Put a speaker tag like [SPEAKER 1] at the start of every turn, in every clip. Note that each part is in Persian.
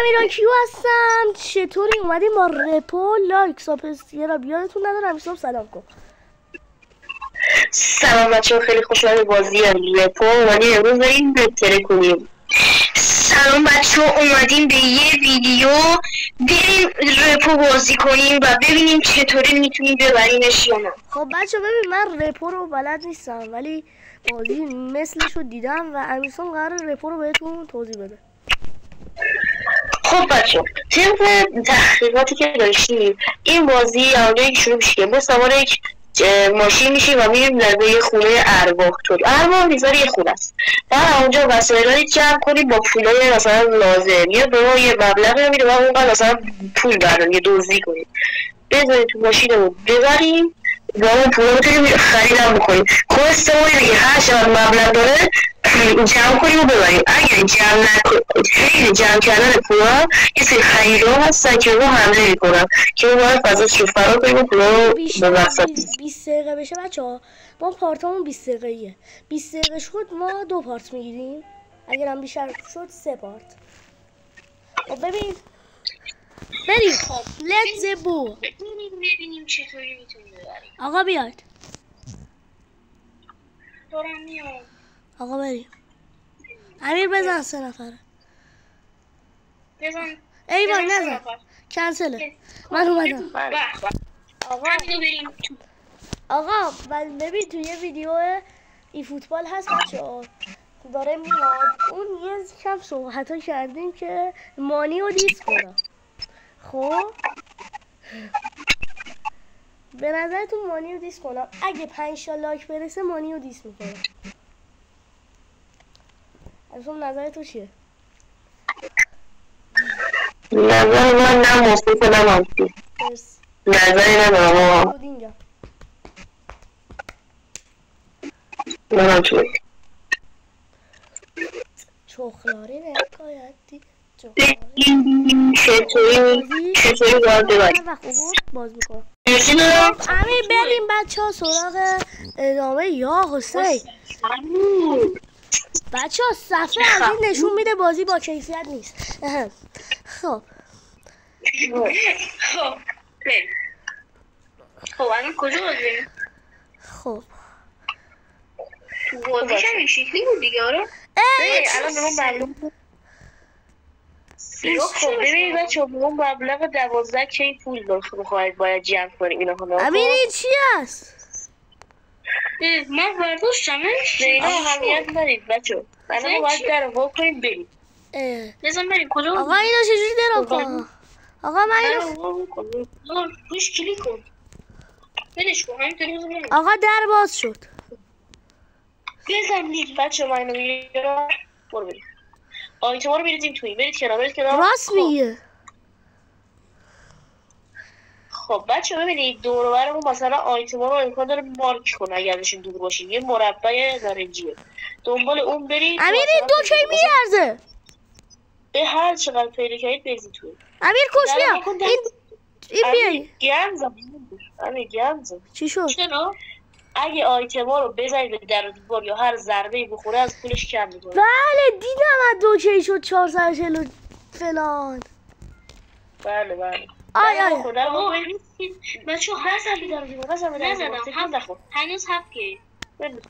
[SPEAKER 1] امیراکیو هستم. چطوری اومدیم با رپو لایک ساپستیرا بیادتون ندارم. امیرسام سلام کن.
[SPEAKER 2] سلام بچه ها، خیلی خوشحال بازی رپو اومدیم امروز بریم بهتره کنیم. سلام بچه ها، اومدیم به یه ویدیو بریم رپو بازی کنیم و ببینیم چطوری میتونیم ببریمش یا نه.
[SPEAKER 1] خب بچه ببین، من رپو رو بلد نیستم ولی بازی مثلش رو دیدم و امیرسام قرار رپو رو بهتون توضیح بده.
[SPEAKER 2] خب بچه ها، طبق تحقیقاتی که داشتیم این بازی اونجایی که شروع میشه ما سوار یک ماشین میشیم و میریم در یه خونه ارواح. ارواح نیزار یه خونه است و اونجا وسایل جمع کنیم با پولای مثلا لازم، یا به ما یه مبلغی میده و اونقدر مثلا پول برداریم، یه دزدی کنیم بذاریم تو ماشینمون ببریم و اون پولا بتونیم خریدم بکنیم. خواسته ما دیگه هر چقدر مبلغ داره جمع کنیم و ببریم. اگر جمع نکنیم، خیلی جمع کردن پولا یه سری خریدها هستن که ما حمله میکنن که ما باید فضاش رو فرار کنیم و پولا رو به مقصد
[SPEAKER 1] 20 دقیقه بشه بچه ها. ما پارتامون 20 دقیقه 20 دقیقه شد ما 2 پارت میگیریم، اگرم بیشتر شد 3 پارت. خب ببین بریم.
[SPEAKER 2] خب
[SPEAKER 1] let's go.
[SPEAKER 2] ببینیم چطوری میتونیم ببریم.
[SPEAKER 1] آقا بیاید.
[SPEAKER 2] دارم میام.
[SPEAKER 1] آقا بریم. امیر بزن 3 نفره.
[SPEAKER 2] بزن.
[SPEAKER 1] ای وای نزن، کنسله. من اومدم. آقا ببین تو یه ویدیو ای فوتبال هست بچه‌ها داره میاد، اون یه کم صحبت کردیم که مانی رو دیس کنم. خب به نظرتون مانی رو دیس کنم؟ اگه 5 تا لایک برسه مانی رو دیس میکنم. اصلا نظر تو چیه؟
[SPEAKER 2] نظر من نه مصیف نه منفی. نظری ندارم آقا. منم
[SPEAKER 1] چخلاری نکایدی
[SPEAKER 2] چطوری باید ببریم
[SPEAKER 1] باز میکنم. امیر بریم بچه ها سراغ ادامه. یا حسین بچه ها صفحه از این نشون میده بازی با کیفیت نیست. خب
[SPEAKER 2] الان کجا بازیم؟
[SPEAKER 1] خب
[SPEAKER 2] تو بازیش هم این شکلی بود دیگه. آره الان به ما معلوم بود. خب ببینید بچه ها، به ما مبلغ 12 کی پول داشت باید جمع کنیم اینا کنم.
[SPEAKER 1] امیر این چی هست؟
[SPEAKER 2] من برداشتمش. اینا اهمیت ندید بچه ها. الان ما باید در وا کنیم بریم. بزن بریم. کجا؟
[SPEAKER 1] آقا اینو چجوری درام کنم؟ آقا من اینو
[SPEAKER 2] روش کلیک کن. بلش کن همینطوری بزن بریم.
[SPEAKER 1] آقا در باز شد.
[SPEAKER 2] بزن لید بچه ها. من اینو میگیرم. برو بریم. آیتما رو بریزیم توی. برید کنار برید کنار.
[SPEAKER 1] راست میگه.
[SPEAKER 2] خب بچه ببینید دور و برمون مثلا آیتما رو امکان داره مارک کنه اگر بشین دور باشیم. یه مربع نارنجیه، دنبال اون برید.
[SPEAKER 1] امیر این دو کی میارزه؟
[SPEAKER 2] به هر چقدر پیدا کردید بریزید توی.
[SPEAKER 1] امیر کش بیا. این بیایی
[SPEAKER 2] امیر گمزم
[SPEAKER 1] چی شد؟
[SPEAKER 2] چرا؟ اگه آیتما رو بزنید به در و دیوار یا هر ضربه‌ای بخوره از پولش کم می‌کنه.
[SPEAKER 1] بله دیدم از دو کی شد 440 فلان.
[SPEAKER 2] بله بله.
[SPEAKER 1] آی
[SPEAKER 2] بچه هر بیدار دیوار نزدم. هنوز 7 کی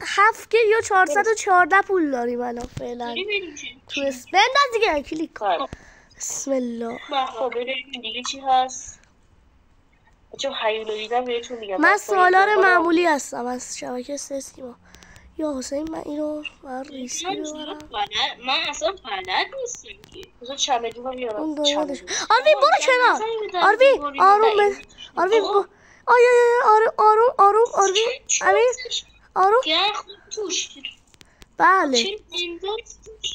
[SPEAKER 1] 7 کی یا 414 پول داریم الان فعلا. تو بنداز دیگه کلیک کن. بسم الله.
[SPEAKER 2] خب ببینیم دیگه چی هست. بچه هیولو دیدم بهتون میگم.
[SPEAKER 1] من سالار معمولی هستم از شبکه سسکیما. یا حسین من اینو بر ریسکی ببرم.
[SPEAKER 2] من اصلا بلد نیستم که. مثلا چمدون رو میارم.
[SPEAKER 1] اون دایدش. آروین برو کنار. آروین آروم بز. آروین برو. آروم آروین. امیر آروم. بله.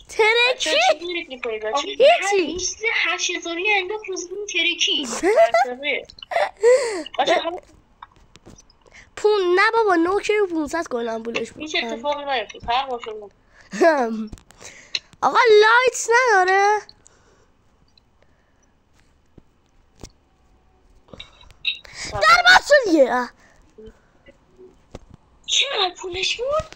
[SPEAKER 1] ترکی. هیچی.
[SPEAKER 2] 8000 انداخت روز ترکی.
[SPEAKER 1] نه بابا نوکه و 500 کنم پولش بود.
[SPEAKER 2] هیچ اتفاقی نیفتاد. فرق باشه.
[SPEAKER 1] آقا لایت نداره؟ در باز شد دیگه.
[SPEAKER 2] چقدر پولش بود؟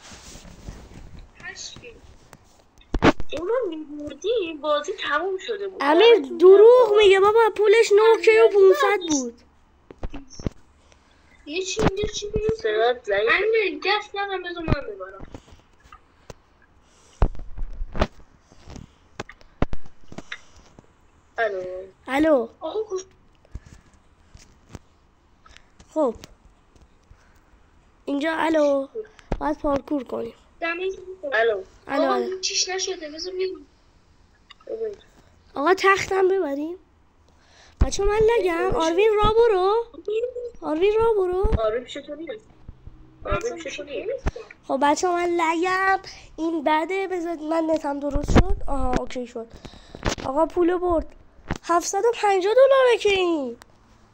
[SPEAKER 2] اونو میبردی بازی تموم شده بود.
[SPEAKER 1] امیر دروغ میگه بابا، پولش 9K و 500 بود.
[SPEAKER 3] یه چی بگید
[SPEAKER 2] صدات ضعیف.
[SPEAKER 3] امیر دست نزن بذار من ببرم.
[SPEAKER 1] الو
[SPEAKER 3] آقا گوش
[SPEAKER 1] خب اینجا الو باید پارکور کنیم.
[SPEAKER 3] دمیج
[SPEAKER 2] الو
[SPEAKER 3] آقا
[SPEAKER 1] الو
[SPEAKER 3] این چیش نشده بذار بگم.
[SPEAKER 1] آقا تختم ببریم بچه. من لگم. آروین را برو. آروین را برو.
[SPEAKER 2] آروین چطوری هست؟ آروین چطوری هست؟
[SPEAKER 1] خب بچه من لگم. این بده بذار من نتم درست شد. آها اوکی شد. آقا پول برد. $750 که این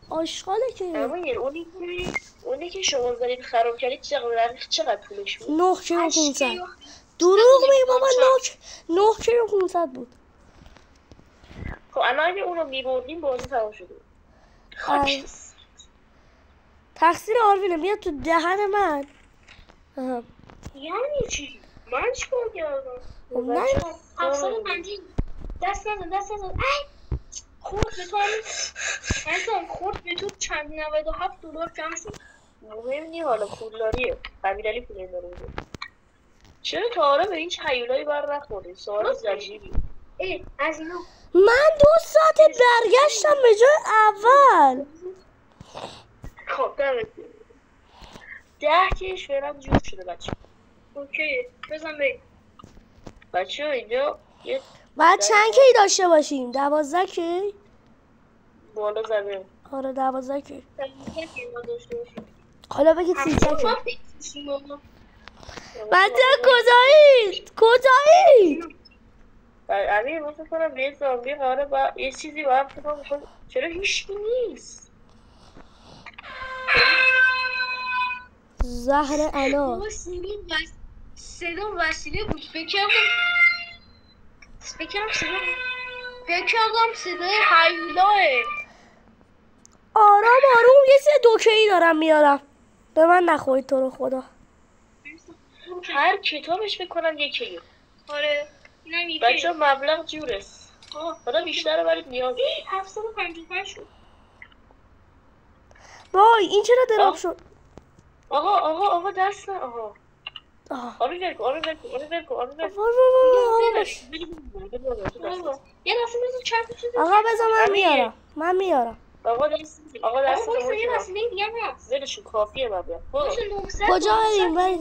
[SPEAKER 1] آشغاله که.
[SPEAKER 2] امیر اونی که شما زدید خراب کردید چقدر پولش بود؟
[SPEAKER 1] 9K و 500. دروغ میگه بابا. 9K و 500 بود.
[SPEAKER 2] خب الان اگه اونو میبردیم بازی تمام شده بود.
[SPEAKER 1] تقصیر آروینه. بیاد تو دهن من. آها.
[SPEAKER 3] یعنی چی؟ من چیکار کردم؟
[SPEAKER 1] نه
[SPEAKER 3] 750 دست نزن ای خورد به تو همین خورد به تو چند $97 کم شد.
[SPEAKER 2] مهم نی حالا پولداریه. امیرعلی پول داره بوده. چرا تا حالا به این هیولایی بر نخوردی؟ سوال زجیبی.
[SPEAKER 3] از اینا
[SPEAKER 1] من 2 ساعت برگشتم به جای اول.
[SPEAKER 2] خب دمت 10 کش برم جور شده بچه.
[SPEAKER 3] اوکی بزن بگی
[SPEAKER 2] بچه اینجا یه
[SPEAKER 1] بعد چند کی داشته باشیم؟ 12 کی؟
[SPEAKER 2] بالا زمین.
[SPEAKER 1] آره 12 کی.
[SPEAKER 3] داشته باشیم.
[SPEAKER 1] حالا بگید 13 کی.
[SPEAKER 3] بابا
[SPEAKER 1] بچه کجایید؟
[SPEAKER 2] امیر مثل کنم به یه زامبی قراره با یه چیزی با هم فکر کنم. چرا هیچکی نیست؟
[SPEAKER 1] زهر انا
[SPEAKER 3] صدا وسیله بود. فکر کردم صدای هیولاه.
[SPEAKER 1] آرام یه سه 2K دارم میارم. به من نخورید تو رو خدا.
[SPEAKER 2] هر کتابش بکنم یکی.
[SPEAKER 3] آره اینم یکی.
[SPEAKER 2] بچه مبلغ جوره. حالا بیشتر برید نیاز
[SPEAKER 3] 755 شد.
[SPEAKER 1] وای این چرا دراب شد؟
[SPEAKER 2] آقا دست نه. آقا آروم ول کن.
[SPEAKER 3] یه دفعه بزن چند تا
[SPEAKER 1] آقا بذار من میارم.
[SPEAKER 2] آقا دست
[SPEAKER 3] یه وسیله دیگه هست.
[SPEAKER 2] ولشون کافیه مبلغ.
[SPEAKER 1] کجا بریم؟ بریم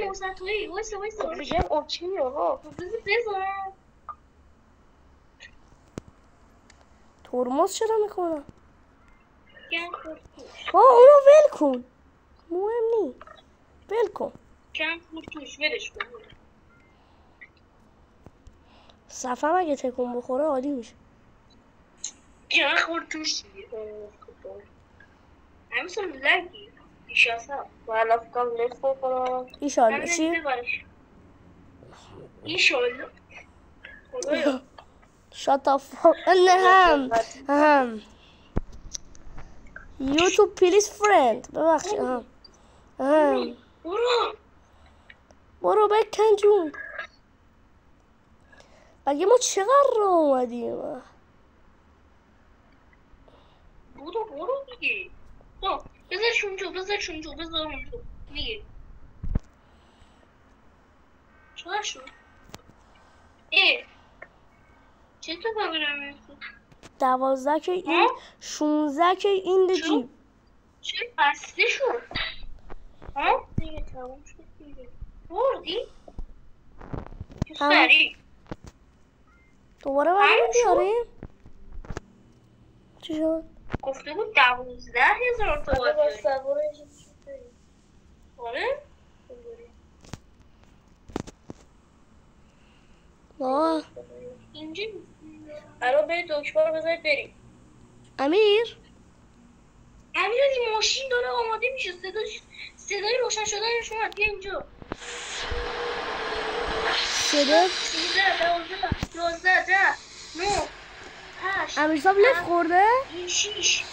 [SPEAKER 3] 900 تویی. وایسا
[SPEAKER 2] میگم اوکی آقا.
[SPEAKER 3] بزن
[SPEAKER 1] ترمز چرا میکنم؟
[SPEAKER 3] گن خورد
[SPEAKER 1] اونو ول کن. مهم نی. ول کن.
[SPEAKER 3] گن خورد توش ولش کن.
[SPEAKER 1] صفم اگه تکون بخوره عالی میشه.
[SPEAKER 3] گن خورد توش همیشه لگی بیشاسا
[SPEAKER 2] و الان فکرم لیست بکنم.
[SPEAKER 1] ایشالله چی؟
[SPEAKER 3] ایشالله
[SPEAKER 1] Shut the fuck up. YouTube please friend. ببخشید. برو بکن جون. اگه ما چقدر راه اومدیم؟
[SPEAKER 3] برو دیگه. بذار اونجا میگه چرا شد؟ چطور ببرم میرسی؟
[SPEAKER 1] 12 که این 16 که این ده جیب.
[SPEAKER 3] چه بسته شد؟ دیگه تمام شد دیگه. بردی؟ سریع
[SPEAKER 1] دوباره باید بیاریم؟ چی شد؟
[SPEAKER 3] گفته بود 12,000 تا باید بیاریم. آره؟ اینجا
[SPEAKER 2] الان برید دکمه رو بذارید بریم.
[SPEAKER 1] امیر
[SPEAKER 3] این ماشین داره آماده میشه. صدای روشن شدنش اومد. بیا اینجا.
[SPEAKER 1] صدا
[SPEAKER 3] 13 12 10 9 8
[SPEAKER 1] امیر صاحب لف خورده؟
[SPEAKER 3] 6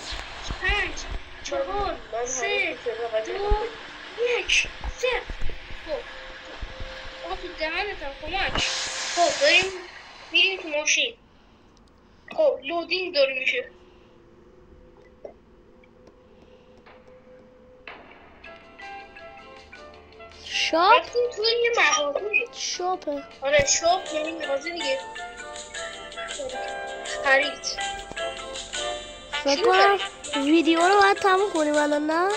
[SPEAKER 3] 5 4 3 2 1 0. خب آقا تو دهنتم کمک. خب داریم میریم تو ماشین. خب لودینگ داره میشه.
[SPEAKER 1] شاپ
[SPEAKER 3] رفتیم توی یه مغازه.
[SPEAKER 1] شاپه.
[SPEAKER 3] آره شاپ یعنی مغازه دیگه. خرید.
[SPEAKER 1] فکر کنم ویدیو رو باید تموم کنیم الان نه؟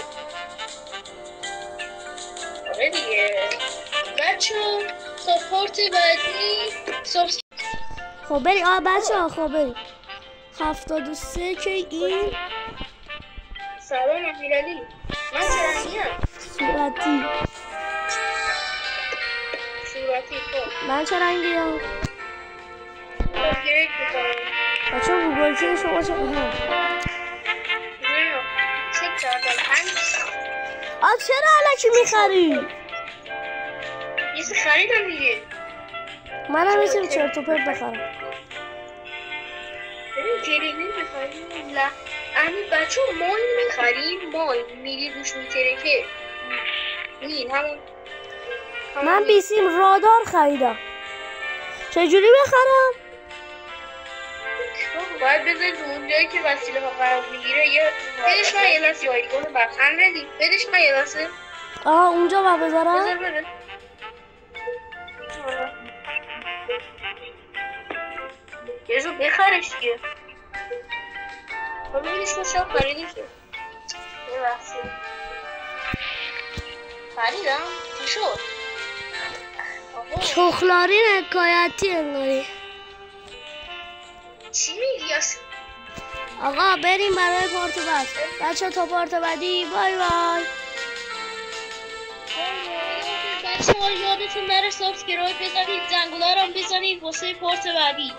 [SPEAKER 3] آره دیگه بچه تا پارت بعدی
[SPEAKER 1] خب بریم بچه ها خب بریم 73 که این
[SPEAKER 3] سلام امیرعلی من چرنگیم
[SPEAKER 1] صورتی
[SPEAKER 3] خب
[SPEAKER 1] من چه رنگی هم؟
[SPEAKER 3] خب گریک میکنم
[SPEAKER 1] بچه ها گوگل که شما چه هم
[SPEAKER 3] نه چک کردم
[SPEAKER 1] چرا علکی میخری؟
[SPEAKER 3] یه سه خریدم دیگه
[SPEAKER 1] من هم یه چرت و پرت بخرم
[SPEAKER 3] ببین جلیقه بخریم نه امیر بچه ها مای میخریم مای میری روش میترکه این همون
[SPEAKER 1] من بیسیم رادار خریدم چجوری بخرم؟
[SPEAKER 3] باید بذاری تو اونجایی که وسیله ها قرار میگیره یه بدش من یه لحظه یایگاه بخن ردی بدش من یه لحظه
[SPEAKER 1] اونجا باید
[SPEAKER 3] بذار
[SPEAKER 1] بذارم؟
[SPEAKER 3] بده یه جو بخرش دیگه حالا بودش که شب خریدی که یه لحظه خریدم چی شد؟
[SPEAKER 1] چخلاری حکایتی انگاری
[SPEAKER 3] چی میگی اصلا؟
[SPEAKER 1] آقا بریم برای پارت بعد بچه تا پارت بعدی بای بای
[SPEAKER 3] بچه ها یادتون نره سابسکرایب بزنید زنگوله رو هم بزنید واسه پارت بعدی